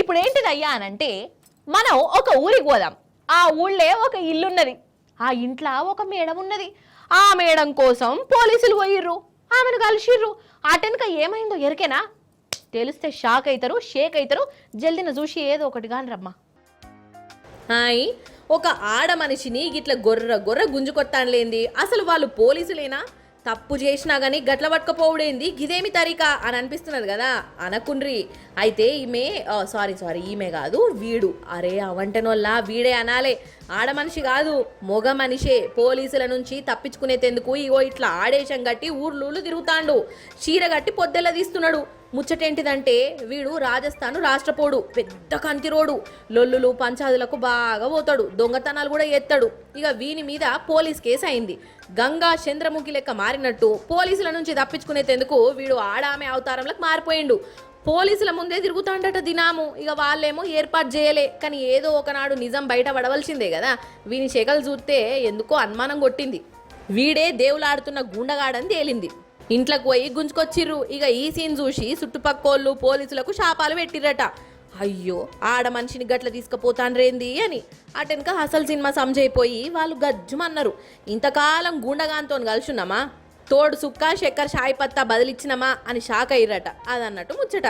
ఇప్పుడు ఏంటిదయ్యా అనంటే మనం ఒక ఊరికి పోదాం. ఆ ఊళ్ళే ఒక ఇల్లున్నది. ఆ ఇంట్లో ఒక మేడం ఉన్నది. ఆ మేడం కోసం పోలీసులు పోయిర్రు, ఆమెను కలిసిర్రు. అటెనక ఏమైందో ఎరికేనా? తెలిస్తే షాక్ అవుతారు, షేక్ అవుతారు. జల్దిన చూసి ఏదో ఒకటి కాని రమ్మా. హాయ్, ఒక ఆడ మనిషిని గిట్ల గొర్ర గొర్ర గుంజుకొత్తానులేంది. అసలు వాళ్ళు పోలీసులేనా? తప్పు చేసినా కానీ గట్ల పట్టుకపోవడేంది, గిదేమి తరీకా అని అనిపిస్తున్నది కదా. అనకుండ్రి. అయితే ఈమె కాదు, వీడు. అరే అవంటనోళ్ళ వీడే అనాలే. ఆడ మనిషి కాదు, మొగ మనిషే. పోలీసుల నుంచి తప్పించుకునేందుకు ఇగో ఇట్లా ఆడేశం గట్టి ఊర్లూళ్ళు తిరుగుతాండు. చీర గట్టి పొద్దెల్ల తీస్తున్నాడు. ముచ్చటేంటిదంటే వీడు రాజస్థాన్ రాష్ట్రపోడు, పెద్ద కంతిరోడు. లొల్లులు పంచాదులకు బాగా పోతాడు, దొంగతనాలు కూడా ఎత్తాడు. ఇక వీని మీద పోలీస్ కేసు అయింది. గంగా చంద్రముఖి లెక్క మారినట్టు పోలీసుల నుంచి తప్పించుకునేందుకు వీడు ఆడామె అవతారంలోకి మారిపోయిండు. పోలీసుల ముందే తిరుగుతాండట దినాము. ఇక వాళ్ళేమో ఏర్పాటు చేయలే, కానీ ఏదో ఒకనాడు నిజం బయట పడవలసిందే కదా. వీని చెగలు చూస్తే ఎందుకో అనుమానం కొట్టింది. వీడే దేవులాడుతున్న గుండగాడని తేలింది. ఇంట్లోకి పోయి గుంజుకొచ్చిర్రు. ఇక ఈ సీన్ చూసి చుట్టుపక్కోళ్ళు పోలీసులకు శాపాలు పెట్టిర్రట. అయ్యో, ఆడ మనిషిని గట్ల తీసుకుపోతాన్రేంది అని. అటెనక అసలు సినిమా సంజైపోయి వాళ్ళు గజ్జుమన్నారు. ఇంతకాలం గుండగాంతో కలిసున్నామా, తోడు సుక్క చక్కెర షాయి పత్తా బదిలిచ్చినమా అని షాక్ అయ్యిరట. అదన్నట్టు ముచ్చట.